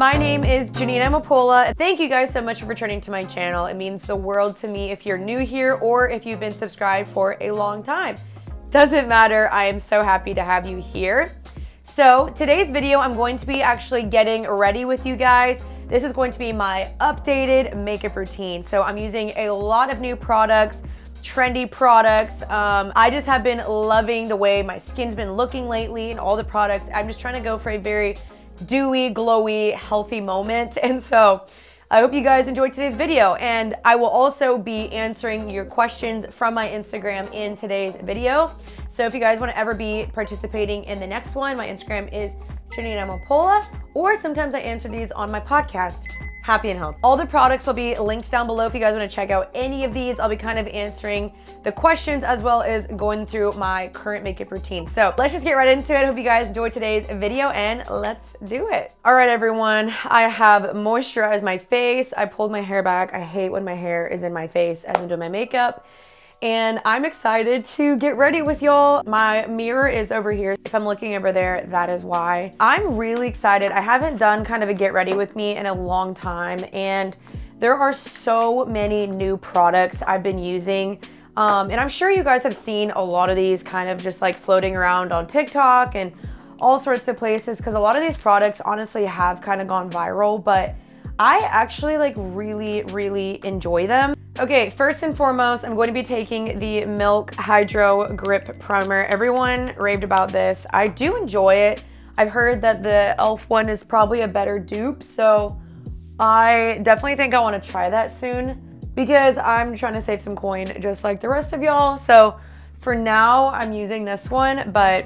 my name is Jeanine Amapola. Thank you guys so much for returning to my channel. It means the world to me if you're new here or if you've been subscribed for a long time. Doesn't matter, I am so happy to have you here. So today's video, I'm going to be actually getting ready with you guys. This is going to be my updated makeup routine. So I'm using a lot of new products, trendy products. I just have been loving the way my skin's been looking lately and all the products. I'm just trying to go for a very dewy, glowy, healthy moment. And so I hope you guys enjoyed today's video. And I will also be answering your questions from my Instagram in today's video. So if you guys want to ever be participating in the next one, my Instagram is Jeanine Amapola, or sometimes I answer these on my podcast, Happy and Healthy. All the products will be linked down below if you guys want to check out any of these. I'll be kind of answering the questions as well as going through my current makeup routine. So let's just get right into it. Hope you guys enjoyed today's video and let's do it. All right, everyone. I have moisturized my face. I pulled my hair back. I hate when my hair is in my face as I'm doing my makeup. And I'm excited to get ready with y'all. My mirror is over here. If I'm looking over there, that is why. I'm really excited. I haven't done kind of a get ready with me in a long time, and there are so many new products I've been using. And I'm sure you guys have seen a lot of these kind of just like floating around on TikTok and all sorts of places, because a lot of these products honestly have kind of gone viral, but I actually like really enjoy them. Okay, first and foremost, I'm going to be taking the Milk Hydro Grip Primer. Everyone raved about this. I do enjoy it. I've heard that the e.l.f. one is probably a better dupe, so I definitely think I want to try that soon because I'm trying to save some coin just like the rest of y'all. So for now, I'm using this one, but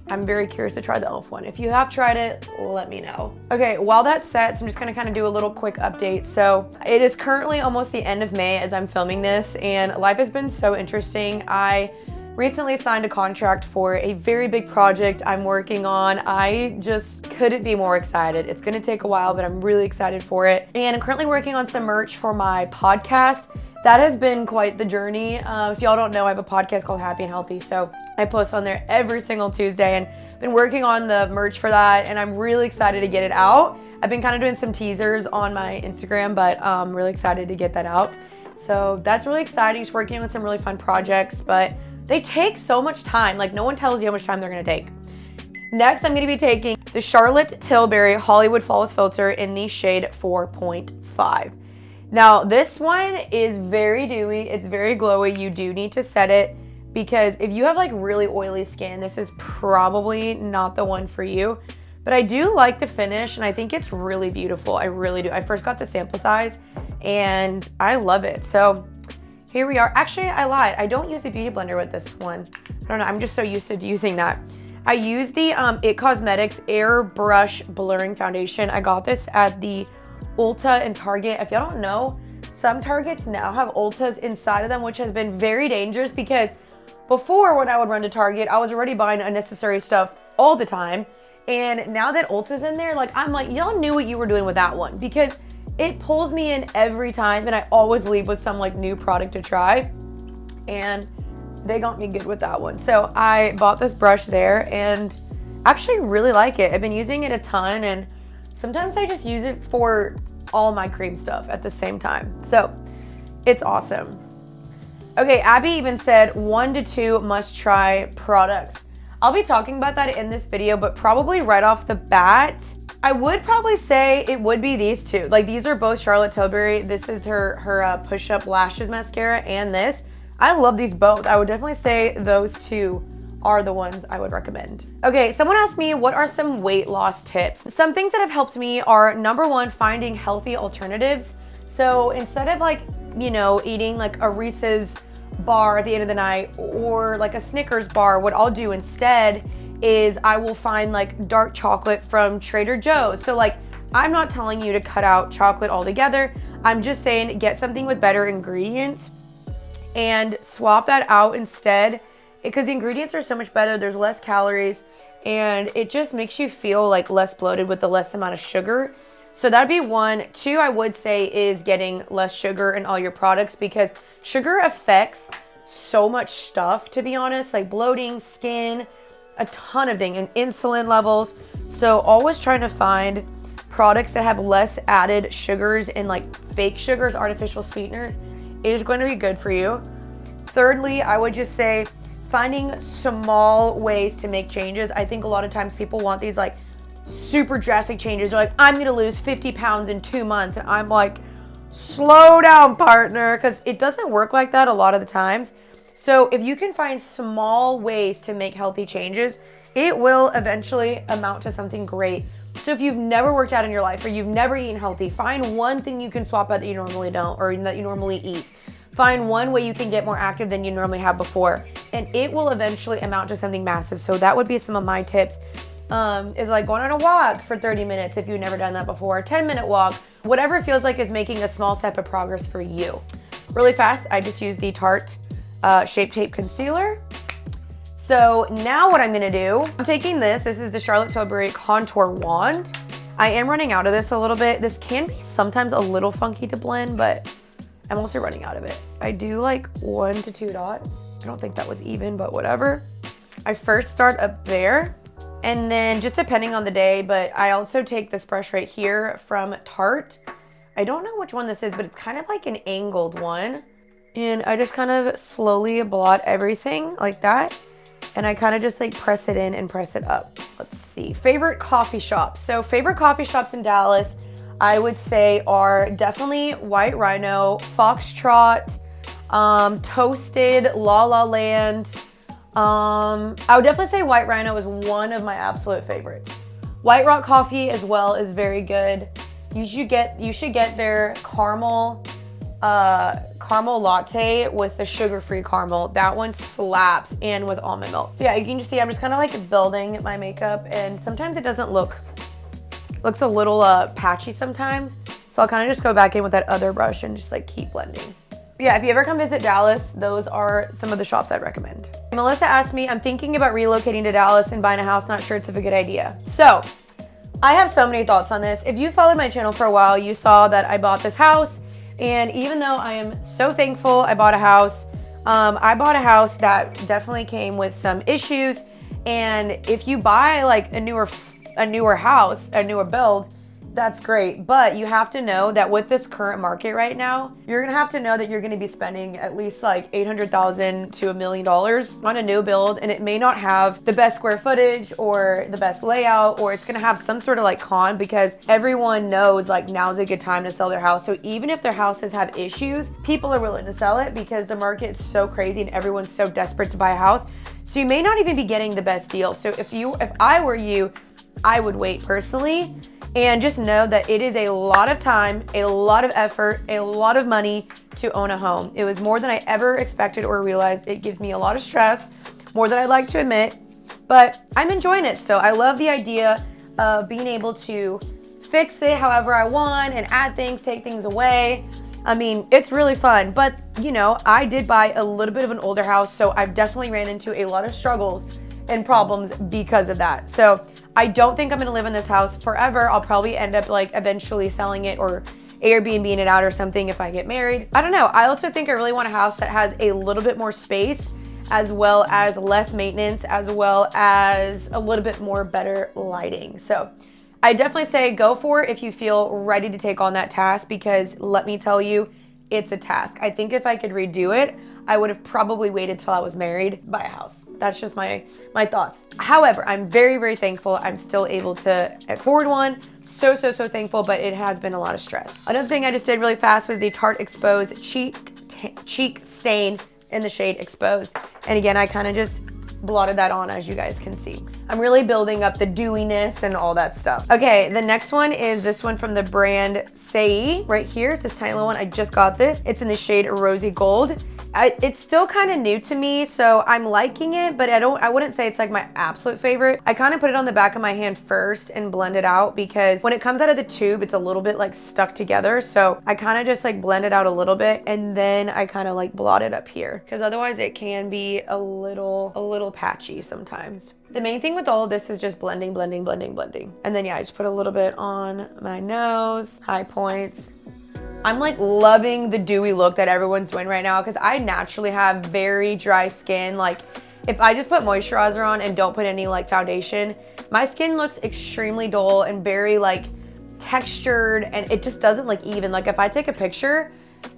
I'm very curious to try the e.l.f. one. If you have tried it, let me know. Okay, while that sets, I'm just gonna kind of do a little quick update. So it is currently almost the end of May as I'm filming this, and life has been so interesting. I recently signed a contract for a very big project I'm working on. I just couldn't be more excited. It's gonna take a while, but I'm really excited for it. And I'm currently working on some merch for my podcast. That has been quite the journey. If y'all don't know, I have a podcast called Happy and Healthy, so I post on there every single Tuesday and been working on the merch for that, and I'm really excited to get it out. I've been kind of doing some teasers on my Instagram, but I'm really excited to get that out. So that's really exciting, just working on some really fun projects, but they take so much time. Like, no one tells you how much time they're gonna take. Next, I'm gonna be taking the Charlotte Tilbury Hollywood Flawless Filter in the shade 4.5. Now, this one is very dewy, it's very glowy. You do need to set it because if you have like really oily skin, this is probably not the one for you. But I do like the finish and I think it's really beautiful. I really do. I first got the sample size and I love it. So here we are. Actually, I lied. I don't use a beauty blender with this one. I don't know, I'm just so used to using that. I use the It Cosmetics Airbrush Blurring Foundation. I got this at the Ulta and Target. If y'all don't know, some Targets now have Ultas inside of them, which has been very dangerous because before, when I would run to Target, I was already buying unnecessary stuff all the time. And now that Ulta's in there, like, I'm like, y'all knew what you were doing with that one because it pulls me in every time and I always leave with some like new product to try. And they got me good with that one. So I bought this brush there and actually really like it. I've been using it a ton, and sometimes I just use it for all my cream stuff at the same time. So it's awesome. Okay, Abby even said 1 to 2 must try products. I'll be talking about that in this video, but probably right off the bat, I would probably say it would be these two. Like, these are both Charlotte Tilbury. This is her Push-Up Lashes Mascara and this. I love these both. I would definitely say those two are the ones I would recommend. Okay, someone asked me what are some weight loss tips. Some things that have helped me are, number one, finding healthy alternatives. So instead of like, you know, eating like a Reese's bar at the end of the night or like a Snickers bar, what I'll do instead is I will find like dark chocolate from Trader Joe's. So like, I'm not telling you to cut out chocolate altogether. I'm just saying get something with better ingredients and swap that out instead, because the ingredients are so much better. There's less calories and it just makes you feel like less bloated with the less amount of sugar. So that'd be 1. 2, I would say, is getting less sugar in all your products, because sugar affects so much stuff, to be honest, like bloating, skin, a ton of things, and insulin levels. So always trying to find products that have less added sugars and like fake sugars, artificial sweeteners, is going to be good for you. Thirdly, I would just say finding small ways to make changes. I think a lot of times people want these like super drastic changes. They're like, I'm gonna lose 50 pounds in 2 months. And I'm like, slow down, partner, because it doesn't work like that a lot of the times. So if you can find small ways to make healthy changes, it will eventually amount to something great. So if you've never worked out in your life or you've never eaten healthy, find one thing you can swap out that you normally don't or that you normally eat. Find one way you can get more active than you normally have before, and it will eventually amount to something massive. So that would be some of my tips. Is like going on a walk for 30 minutes if you've never done that before, a 10-minute walk, whatever it feels like is making a small step of progress for you. Really fast, I just used the Tarte Shape Tape Concealer. So now what I'm gonna do, I'm taking this is the Charlotte Tilbury Contour Wand. I am running out of this a little bit. This can be sometimes a little funky to blend, but I'm also running out of it. I do like 1 to 2 dots. I don't think that was even, but whatever. I first start up there, and then just depending on the day, but I also take this brush right here from Tarte. I don't know which one this is, but it's kind of like an angled one. And I just kind of slowly blot everything like that. And I kind of just like press it in and press it up. Let's see, favorite coffee shops. So favorite coffee shops in Dallas, I would say are definitely White Rhino, Foxtrot, Toasted, La La Land. I would definitely say White Rhino is one of my absolute favorites. White Rock Coffee as well is very good. You should get their caramel latte with the sugar-free caramel. That one slaps, and with almond milk. So yeah, you can just see I'm just kind of like building my makeup, and sometimes it doesn't looks a little patchy sometimes. So I'll kind of just go back in with that other brush and just like keep blending. But yeah, if you ever come visit Dallas, those are some of the shops I'd recommend. Melissa asked me, I'm thinking about relocating to Dallas and buying a house, not sure it's a good idea. So I have so many thoughts on this. If you followed my channel for a while, you saw that I bought this house. And even though I am so thankful I bought a house that definitely came with some issues. And if you buy like a newer house, a newer build, that's great. But you have to know that with this current market right now, you're gonna have to know that you're gonna be spending at least like $800,000 to $1 million on a new build, and it may not have the best square footage or the best layout, or it's gonna have some sort of like con, because everyone knows like now's a good time to sell their house. So even if their houses have issues, people are willing to sell it because the market is so crazy and everyone's so desperate to buy a house. So you may not even be getting the best deal. So if I were you, I would wait personally. And just know that it is a lot of time, a lot of effort, a lot of money to own a home. It was more than I ever expected or realized. It gives me a lot of stress, more than I'd like to admit, but I'm enjoying it. So I love the idea of being able to fix it however I want and add things, take things away. I mean, it's really fun, but you know, I did buy a little bit of an older house, so I've definitely ran into a lot of struggles and problems because of that. So I don't think I'm gonna live in this house forever. I'll probably end up like eventually selling it or Airbnb-ing it out or something if I get married. I don't know. I also think I really want a house that has a little bit more space, as well as less maintenance, as well as a little bit more better lighting. So I definitely say go for it if you feel ready to take on that task, because let me tell you, it's a task. I think if I could redo it, I would have probably waited till I was married, buy a house. That's just my thoughts. However, I'm very, very thankful I'm still able to afford one. So thankful, but it has been a lot of stress. Another thing I just did really fast was the Tarte Exposed Cheek Stain in the shade Exposed. And again, I kind of just blotted that on, as you guys can see. I'm really building up the dewiness and all that stuff. Okay, the next one is this one from the brand Sei. Right here, it's this tiny little one. I just got this. It's in the shade Rosy Gold. It's still kind of new to me, so I'm liking it, but I wouldn't say it's like my absolute favorite. I kind of put it on the back of my hand first and blend it out, because when it comes out of the tube, it's a little bit like stuck together. So I kind of just like blend it out a little bit, and then I kind of like blot it up here, because otherwise it can be a little patchy sometimes. The main thing with all of this is just blending. And then yeah, I just put a little bit on my nose, high points. I'm like loving the dewy look that everyone's doing right now, because I naturally have very dry skin. Like if I just put moisturizer on and don't put any like foundation, my skin looks extremely dull and very like textured, and it just doesn't look even. Like if I take a picture,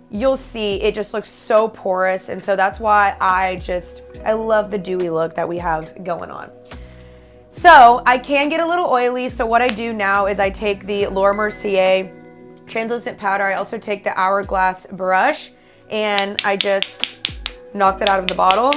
you'll see it just looks so porous. And so that's why I love the dewy look that we have going on. So I can get a little oily. So what I do now is I take the Laura Mercier translucent powder. I also take the Hourglass brush and I just knock that out of the bottle.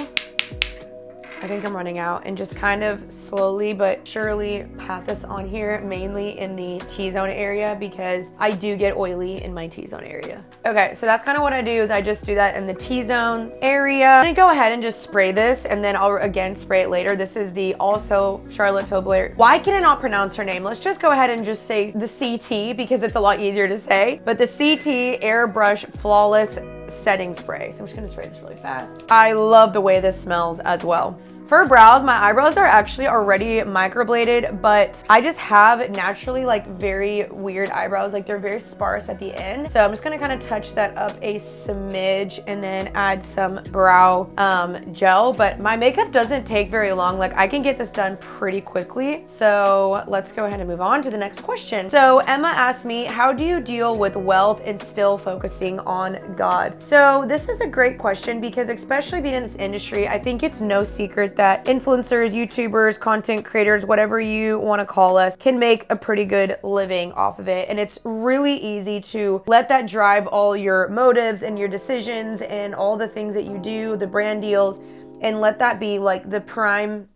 I think I'm running out, and just kind of slowly but surely pat this on here, mainly in the T-zone area because I do get oily in my T-zone area. Okay, so that's kind of what I do is I just do that in the T-zone area. I'm gonna go ahead and just spray this, and then I'll again spray it later. This is the also Charlotte Tilbury. Why can I not pronounce her name? Let's just go ahead and just say the CT because it's a lot easier to say. But the CT Airbrush Flawless Setting Spray. So I'm just gonna spray this really fast. I love the way this smells as well. For brows, my eyebrows are actually already microbladed, but I just have naturally like very weird eyebrows. Like they're very sparse at the end. So I'm just gonna kind of touch that up a smidge and then add some brow gel. But my makeup doesn't take very long. Like I can get this done pretty quickly. So let's go ahead and move on to the next question. So Emma asked me, how do you deal with wealth and still focusing on God? So this is a great question because especially being in this industry, I think it's no secret that influencers, YouTubers, content creators, whatever you want to call us, can make a pretty good living off of it. And it's really easy to let that drive all your motives and your decisions and all the things that you do, the brand deals, and let that be like the prime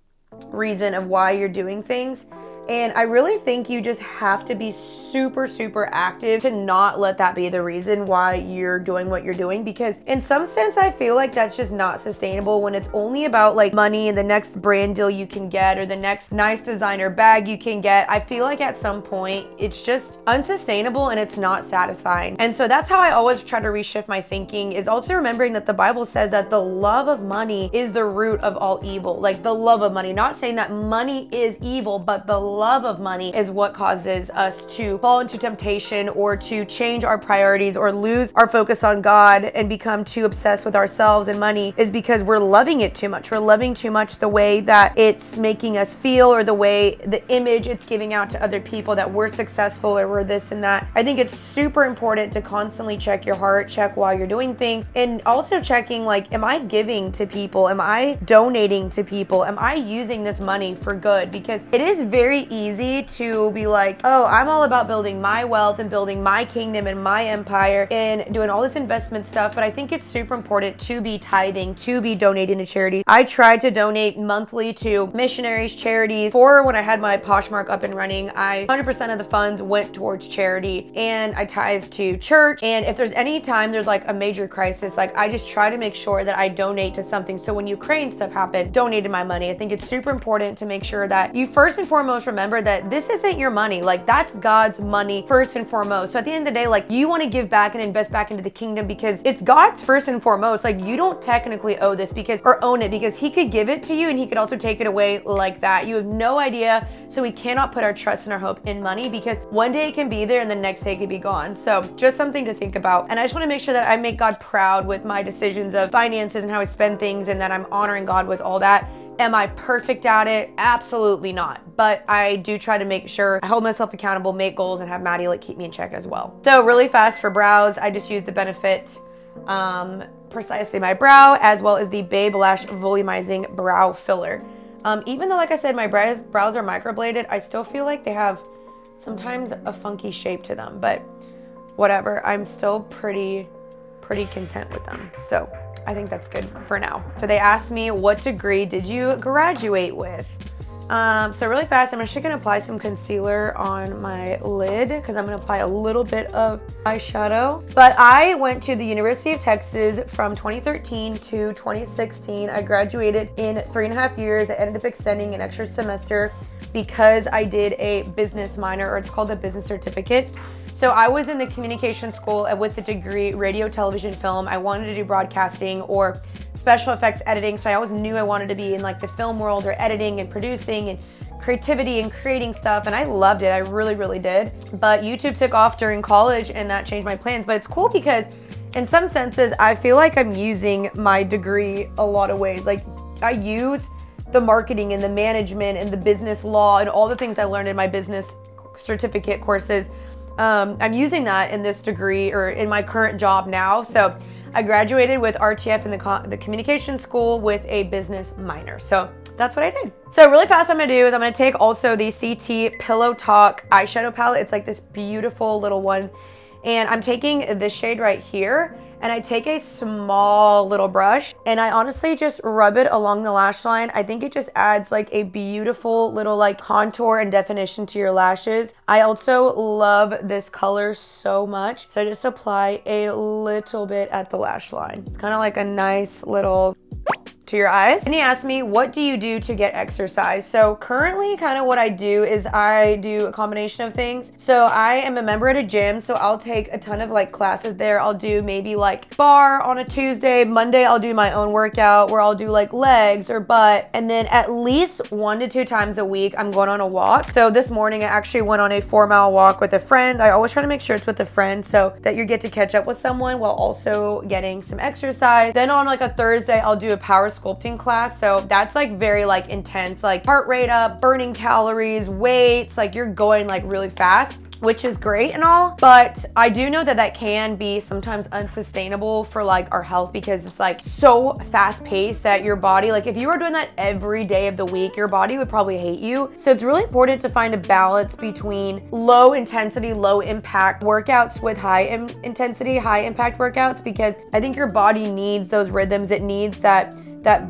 reason of why you're doing things. And I really think you just have to be super, super active to not let that be the reason why you're doing what you're doing. Because in some sense, I feel like that's just not sustainable when it's only about like money and the next brand deal you can get or the next nice designer bag you can get. I feel like at some point it's just unsustainable and it's not satisfying. And so that's how I always try to reshift my thinking, is also remembering that the Bible says that the love of money is the root of all evil. Like the love of money, not saying that money is evil, but the love of money is what causes us to fall into temptation or to change our priorities or lose our focus on God and become too obsessed with ourselves and money, is because we're loving it too much. We're loving too much the way that it's making us feel or the way, the image it's giving out to other people that we're successful or we're this and that. I think it's super important to constantly check your heart, check while you're doing things, and also checking like, am I giving to people? Am I donating to people? Am I using this money for good? Because it is very easy to be like, oh, I'm all about building my wealth and building my kingdom and my empire and doing all this investment stuff. But I think it's super important to be tithing, to be donating to charities. I tried to donate monthly to missionaries, charities. For when I had my Poshmark up and running, 100% of the funds went towards charity, and I tithe to church. And if there's any time there's like a major crisis, like I just try to make sure that I donate to something. So when Ukraine stuff happened, donated my money. I think it's super important to make sure that you first and foremost remember that this isn't your money. Like that's God's money first and foremost. So at the end of the day, like you want to give back and invest back into the kingdom because it's God's first and foremost. Like you don't technically owe this because, or own it, because he could give it to you and he could also take it away like that. You have no idea. So we cannot put our trust and our hope in money because one day it can be there and the next day it could be gone. So just something to think about. And I just want to make sure that I make God proud with my decisions of finances and how I spend things, and that I'm honoring God with all that. Am I perfect at it? Absolutely not. But I do try to make sure I hold myself accountable, make goals, and have Maddie like keep me in check as well. So really fast for brows, I just use the Benefit Precisely My Brow, as well as the Babe Lash Volumizing Brow Filler. Even though, like I said, my brows are microbladed, I still feel like they have sometimes a funky shape to them, but whatever. I'm still pretty content with them. So I think that's good for now. So they asked me, what degree did you graduate with? So really fast, I'm actually gonna apply some concealer on my lid because I'm gonna apply a little bit of eyeshadow. But I went to the University of Texas from 2013 to 2016. I graduated in 3.5 years. I ended up extending an extra semester because I did a business minor, or it's called a business certificate. So I was in the communication school with the degree radio, television, film. I wanted to do broadcasting or special effects editing. So I always knew I wanted to be in like the film world or editing and producing and creativity and creating stuff. And I loved it. I really, really did. But YouTube took off during college and that changed my plans. But it's cool because in some senses, I feel like I'm using my degree a lot of ways. Like I use the marketing and the management and the business law and all the things I learned in my business certificate courses I'm using that in this degree or in my current job now. So I graduated with RTF in the communication school with a business minor. So that's what I did. So really fast, what I'm gonna do is I'm gonna take also the CT Pillow Talk eyeshadow palette. It's like this beautiful little one. And I'm taking this shade right here, and I take a small little brush and I honestly just rub it along the lash line. I think it just adds like a beautiful little like contour and definition to your lashes. I also love this color so much. So I just apply a little bit at the lash line. It's kind of like a nice little to your eyes. And he asked me, what do you do to get exercise? So currently kind of what I do is I do a combination of things. So I am a member at a gym, so I'll take a ton of like classes there. I'll do maybe like bar on a Tuesday. Monday I'll do my own workout where I'll do like legs or butt. And then at least 1 to 2 times a week I'm going on a walk. So this morning I actually went on a 4-mile walk with a friend. I always try to make sure it's with a friend so that you get to catch up with someone while also getting some exercise. Then on like a Thursday I'll do a power sculpting class. So that's like very like intense, like heart rate up, burning calories, weights, like you're going like really fast, which is great and all, but I do know that that can be sometimes unsustainable for like our health because it's like so fast paced that your body, like if you were doing that every day of the week, your body would probably hate you. So it's really important to find a balance between low intensity, low impact workouts with high intensity, high impact workouts, because I think your body needs those rhythms. It needs that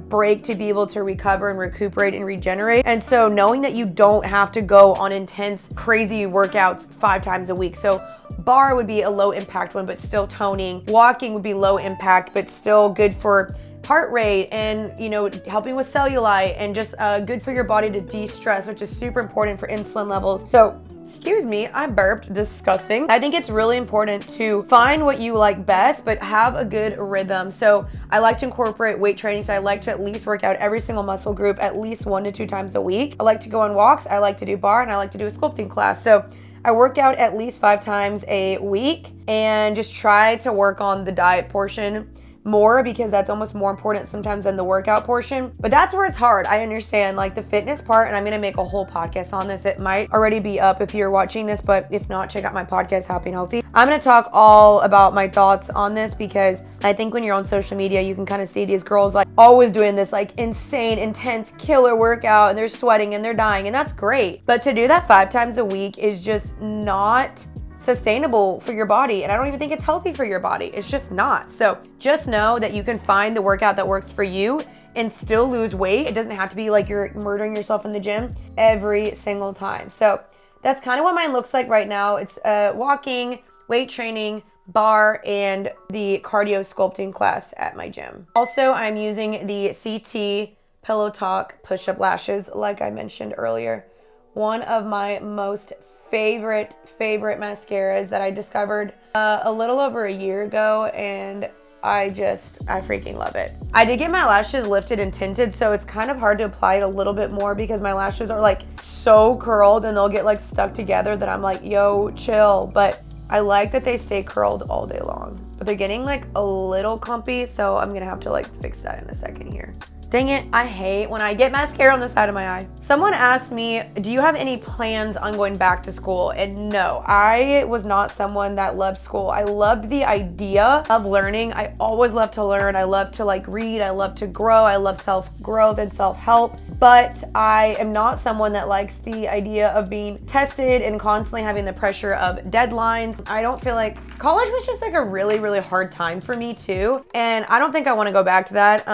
break to be able to recover and recuperate and regenerate. And so knowing that you don't have to go on intense, crazy workouts 5 times a week. So bar would be a low impact one, but still toning. Walking would be low impact, but still good for heart rate and, you know, helping with cellulite and just good for your body to de-stress, which is super important for insulin levels. So excuse me, I burped, disgusting. I think it's really important to find what you like best, but have a good rhythm. So I like to incorporate weight training. So I like to at least work out every single muscle group at least 1 to 2 times a week. I like to go on walks. I like to do bar, and I like to do a sculpting class. So I work out at least 5 times a week and just try to work on the diet portion more because that's almost more important sometimes than the workout portion. But that's where it's hard. I understand like the fitness part, and I'm gonna make a whole podcast on this. It might already be up if you're watching this, but if not, check out my podcast, Happy and Healthy. I'm gonna talk all about my thoughts on this because I think when you're on social media, you can kind of see these girls like always doing this like insane, intense, killer workout, and they're sweating and they're dying, and that's great. But to do that 5 times a week is just not sustainable for your body, and I don't even think it's healthy for your body. It's just not. So just know that you can find the workout that works for you and still lose weight. It doesn't have to be like you're murdering yourself in the gym every single time. So that's kind of what mine looks like right now. It's walking, weight training, bar, and the cardio sculpting class at my gym. Also, I'm using the CT Pillow Talk push-up lashes like I mentioned earlier. One of my most favorite mascaras that I discovered a little over a year ago, and I freaking love it. I did get my lashes lifted and tinted, so it's kind of hard to apply it a little bit more because my lashes are like so curled and they'll get like stuck together that I'm like, yo, chill. But I like that they stay curled all day long, but they're getting like a little clumpy, so I'm gonna have to like fix that in a second here. Dang it, I hate when I get mascara on the side of my eye. Someone asked me, do you have any plans on going back to school? And no, I was not someone that loved school. I loved the idea of learning. I always love to learn. I love to like read. I love to grow. I love self-growth and self-help. But I am not someone that likes the idea of being tested and constantly having the pressure of deadlines. I don't feel like college was just like a really, really hard time for me too. And I don't think I want to go back to that.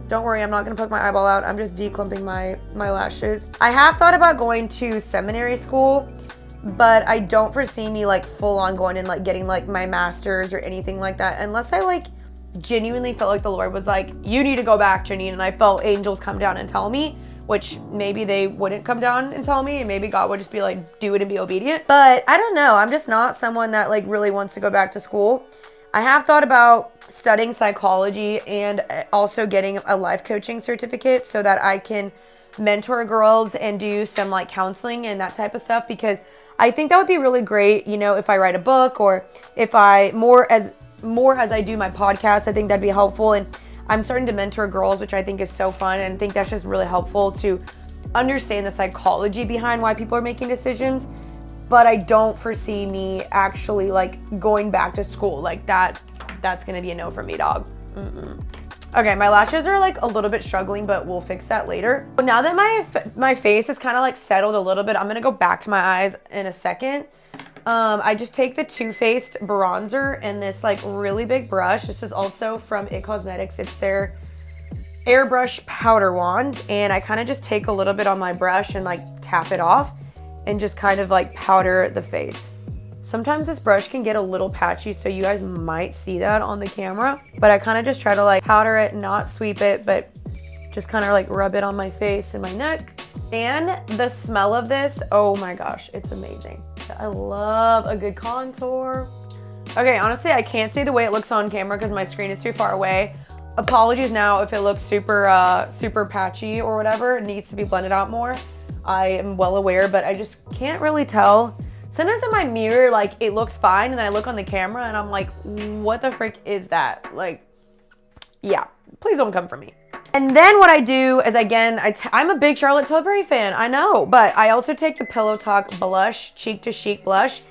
Don't worry, I'm not gonna poke my eyeball out. I'm just declumping my lashes. I have thought about going to seminary school, but I don't foresee me like full on going and like getting like my master's or anything like that unless I like genuinely felt like the Lord was like, you need to go back, Jeanine, and I felt angels come down and tell me, which maybe they wouldn't come down and tell me, and maybe God would just be like, do it and be obedient. But I don't know. I'm just not someone that like really wants to go back to school. I have thought about studying psychology and also getting a life coaching certificate so that I can mentor girls and do some like counseling and that type of stuff, because I think that would be really great, you know, if I write a book or if I more as I do my podcast. I think that'd be helpful. And I'm starting to mentor girls, which I think is so fun, and I think that's just really helpful to understand the psychology behind why people are making decisions. but I don't foresee me actually like going back to school. Like that's gonna be a no for me, dog. Okay, my lashes are like a little bit struggling, but we'll fix that later. But now that my face is kind of like settled a little bit, I'm gonna go back to my eyes in a second. I just take the Too Faced bronzer and this like really big brush. This is also from It Cosmetics. It's their airbrush powder wand, and I kind of just take a little bit on my brush and like tap it off and just kind of like powder the face. Sometimes this brush can get a little patchy, so you guys might see that on the camera, but I kind of just try to like powder it, not sweep it, but just kind of like rub it on my face and my neck. And the smell of this, oh my gosh, it's amazing. I love a good contour. Okay, honestly, I can't see the way it looks on camera because my screen is too far away. Apologies now if it looks super patchy or whatever. It needs to be blended out more. I am well aware, but I just can't really tell. Sometimes in my mirror, like it looks fine, and then I look on the camera and I'm like, what the frick is that? Like, yeah, please don't come for me. And then what I do is, again, I'm a big Charlotte Tilbury fan, I know, but I also take the Pillow Talk blush, Cheek to Chic blush.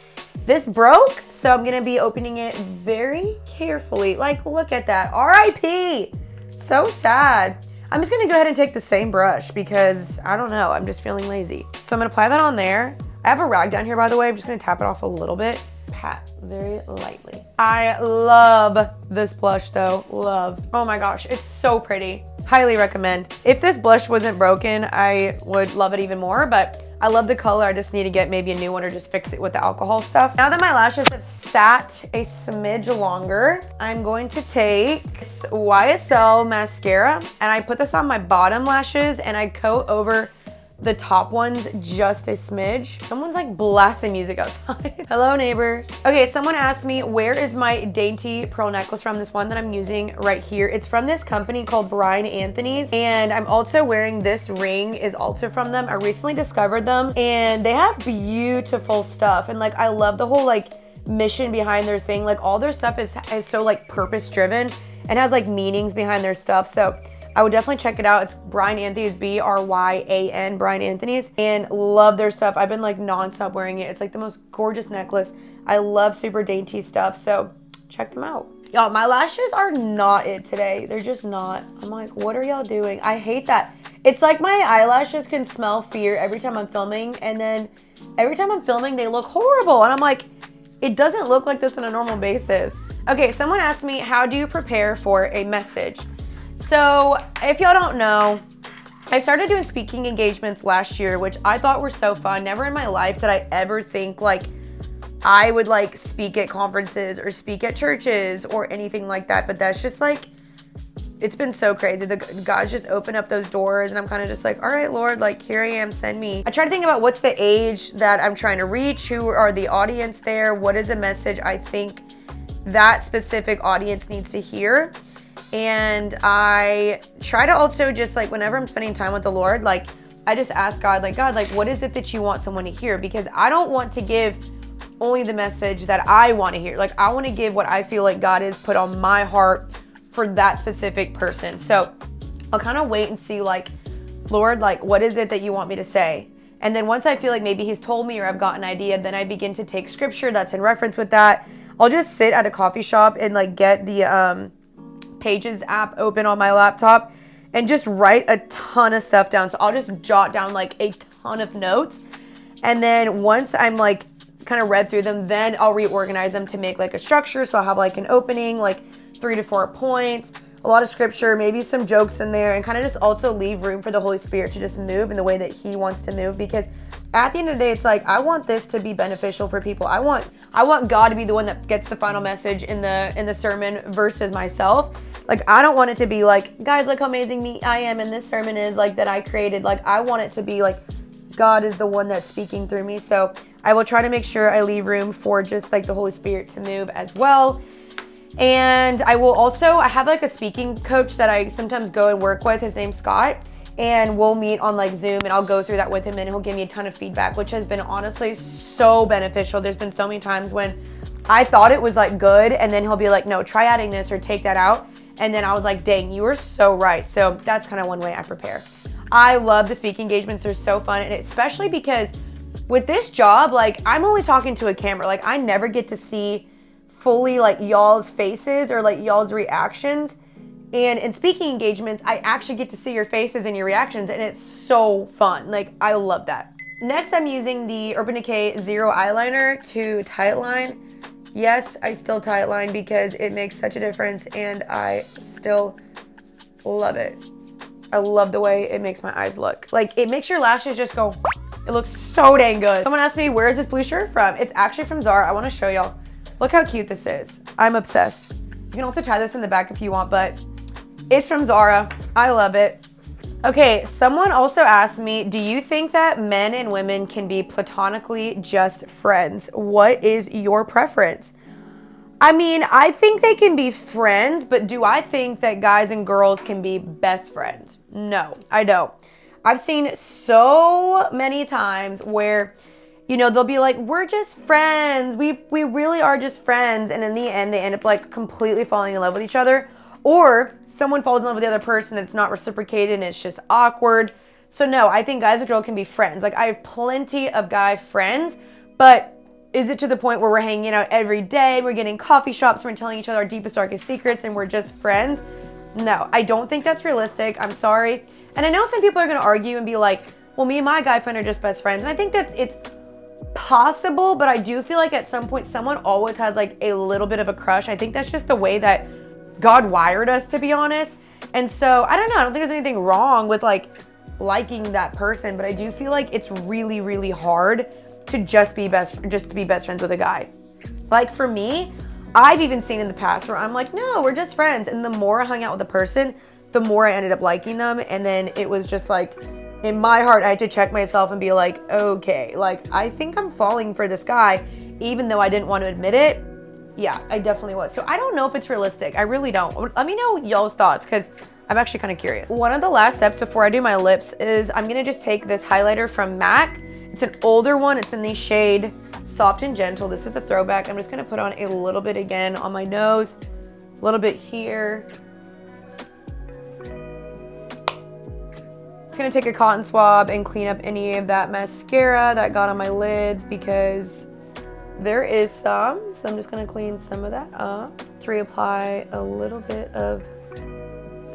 This broke, so I'm gonna be opening it very carefully. Like, look at that, R.I.P. So sad. I'm just gonna go ahead and take the same brush because I don't know, I'm just feeling lazy. So I'm gonna apply that on there. I have a rag down here, by the way. I'm just gonna tap it off a little bit. Pat very lightly. I love this blush though, love. Oh my gosh, it's so pretty. Highly recommend. If this blush wasn't broken, I would love it even more, but I love the color. I just need to get maybe a new one or just fix it with the alcohol stuff. Now that my lashes have sat a smidge longer, I'm going to take this YSL mascara and I put this on my bottom lashes and I coat over the top ones just a smidge. Someone's like blasting music outside. Hello neighbors. Okay, someone asked me, where is my dainty pearl necklace from? This one that I'm using right here. It's from this company called Brian Anthony's. And I'm also wearing this ring, is also from them. I recently discovered them and they have beautiful stuff. And like, I love the whole like mission behind their thing. Like all their stuff is so like purpose driven and has like meanings behind their stuff. So I would definitely check it out. It's Brian Anthony's, B-R-Y-A-N, Brian Anthony's, and love their stuff. I've been like nonstop wearing it. It's like the most gorgeous necklace. I love super dainty stuff, so check them out. Y'all, my lashes are not it today. They're just not. I'm like, what are y'all doing? I hate that. It's like my eyelashes can smell fear every time I'm filming, and then every time I'm filming, they look horrible. And I'm like, it doesn't look like this on a normal basis. Okay, someone asked me, how do you prepare for a message? So if y'all don't know, I started doing speaking engagements last year, which I thought were so fun. Never in my life did I ever think like I would like speak at conferences or speak at churches or anything like that. But that's just like, it's been so crazy. God's just opened up those doors and I'm kind of just like, all right, Lord, like here I am, send me. I try to think about what's the age that I'm trying to reach, who are the audience there, what is a message I think that specific audience needs to hear. And I try to also just like, whenever I'm spending time with the Lord, like I just ask God, like, what is it that you want someone to hear? Because I don't want to give only the message that I want to hear. Like I want to give what I feel like God has put on my heart for that specific person. So I'll kind of wait and see like, Lord, like what is it that you want me to say? And then once I feel like maybe he's told me or I've got an idea, then I begin to take scripture that's in reference with that. I'll just sit at a coffee shop and like get the Pages app open on my laptop and just write a ton of stuff down. So I'll just jot down like a ton of notes. And then once I'm like kind of read through them, then I'll reorganize them to make like a structure. So I'll have like an opening, like 3 to 4 points, a lot of scripture, maybe some jokes in there, and kind of just also leave room for the Holy Spirit to just move in the way that he wants to move. Because at the end of the day, it's like, I want this to be beneficial for people. I want God to be the one that gets the final message in the sermon versus myself. Like, I don't want it to be like, guys, look how amazing I am and this sermon is like that I created. Like, I want it to be like, God is the one that's speaking through me. So I will try to make sure I leave room for just like the Holy Spirit to move as well. And I have like a speaking coach that I sometimes go and work with. His name's Scott. And we'll meet on like Zoom and I'll go through that with him and he'll give me a ton of feedback, which has been honestly so beneficial. There's been so many times when I thought it was like good and then he'll be like, no, try adding this or take that out. And then I was like, dang, you were so right. So that's kind of one way I prepare. I love the speaking engagements. They're so fun. And especially because With this job, like, I'm only talking to a camera. Like, I never get to see fully like y'all's faces or like y'all's reactions. And in speaking engagements, I actually get to see your faces and your reactions, and it's so fun. Like, I love that. Next, I'm using the Urban Decay Zero Eyeliner to tightline. Yes, I still tightline because it makes such a difference, and I still love it. I love the way it makes my eyes look. Like, it makes your lashes just go, it looks so dang good. Someone asked me, where is this blue shirt from? It's actually from Zara. I want to show y'all. Look how cute this is. I'm obsessed. You can also tie this in the back if you want, but it's from Zara. I love it. Okay, someone also asked me, do you think that men and women can be platonically just friends? What is your preference? I mean, I think they can be friends, but do I think that guys and girls can be best friends? No, I don't. I've seen so many times where, you know, they'll be like, we're just friends. We really are just friends. And in the end, they end up like completely falling in love with each other. Or someone falls in love with the other person and it's not reciprocated and it's just awkward. So no, I think guys and girls can be friends. Like, I have plenty of guy friends, but is it to the point where we're hanging out every day, we're getting coffee shops, we're telling each other our deepest, darkest secrets, and we're just friends? No, I don't think that's realistic. I'm sorry. And I know some people are gonna argue and be like, well, me and my guy friend are just best friends. And I think that it's possible, but I do feel like at some point someone always has like a little bit of a crush. I think that's just the way that God wired us, to be honest. And so I don't know, I don't think there's anything wrong with like liking that person, but I do feel like it's really, really hard to just be best friends with a guy. Like, for me, I've even seen in the past where I'm like, no, we're just friends. And the more I hung out with the person, the more I ended up liking them. And then it was just like, in my heart, I had to check myself and be like, okay, like, I think I'm falling for this guy, even though I didn't want to admit it. Yeah, I definitely was. So I don't know if it's realistic. I really don't. Let me know y'all's thoughts, because I'm actually kind of curious. One of the last steps before I do my lips is I'm gonna just take this highlighter from MAC. It's an older one. It's in the shade Soft and Gentle. This is the throwback. I'm just gonna put on a little bit again on my nose, a little bit here. Just gonna take a cotton swab and clean up any of that mascara that got on my lids, because there is some. So I'm just gonna clean some of that up. To reapply a little bit of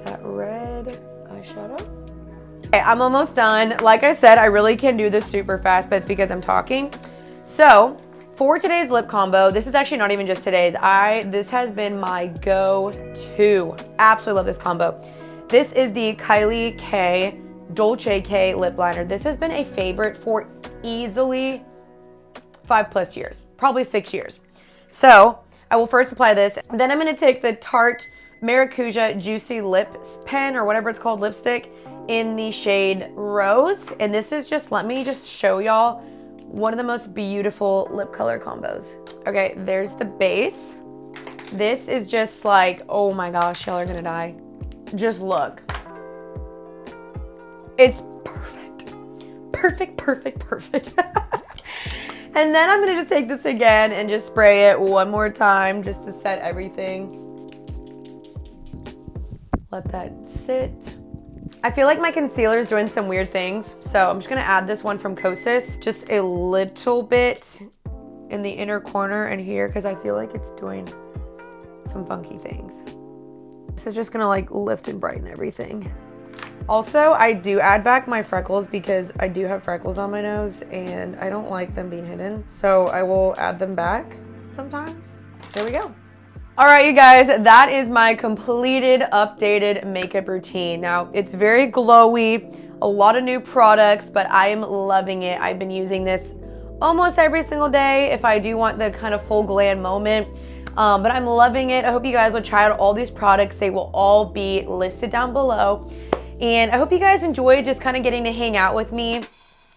that red eyeshadow. Okay, I'm almost done. Like I said, I really can do this super fast, but it's because I'm talking. So for today's lip combo, this is actually not even just today's. This has been my go-to. Absolutely love this combo. This is the Kylie K Dolce K lip liner. This has been a favorite for easily 5+ years, probably 6 years. So I will first apply this. Then I'm gonna take the Tarte Maracuja Juicy Lip Pen, or whatever it's called, lipstick, in the shade Rose. And this is just, let me just show y'all one of the most beautiful lip color combos. Okay, there's the base. This is just like, oh my gosh, y'all are gonna die. Just look. It's perfect. Perfect, perfect, perfect. And then I'm gonna just take this again and just spray it one more time just to set everything. Let that sit. I feel like my concealer is doing some weird things, so I'm just gonna add this one from Kosas, just a little bit in the inner corner and here, because I feel like it's doing some funky things. This is just gonna like lift and brighten everything. Also, I do add back my freckles because I do have freckles on my nose and I don't like them being hidden. So I will add them back sometimes. There we go. All right, you guys, that is my completed, updated makeup routine. Now, it's very glowy, a lot of new products, but I am loving it. I've been using this almost every single day if I do want the kind of full glam moment. But I'm loving it. I hope you guys will try out all these products. They will all be listed down below. And I hope you guys enjoyed just kind of getting to hang out with me.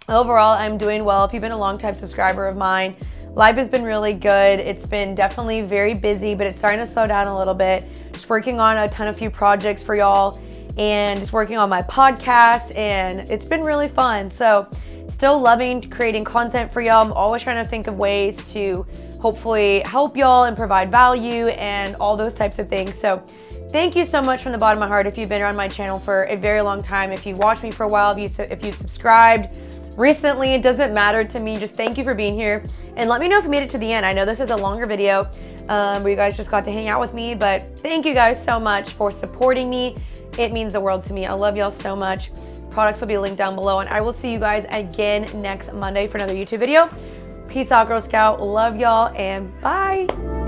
Overall, I'm doing well. If you've been a long-time subscriber of mine, life has been really good. It's been definitely very busy, but it's starting to slow down a little bit. Just working on a ton of few projects for y'all and just working on my podcast, and it's been really fun. So still loving creating content for y'all. I'm always trying to think of ways to hopefully help y'all and provide value and all those types of things. So thank you so much from the bottom of my heart if you've been around my channel for a very long time. If you've watched me for a while, if you've subscribed, recently. It doesn't matter to me. Just thank you for being here. And let me know if you made it to the end. I know this is a longer video where you guys just got to hang out with me, but thank you guys so much for supporting me. It means the world to me. I love y'all so much. Products will be linked down below, and I will see you guys again next Monday for another YouTube video. Peace out, Girl Scout. Love y'all, and bye.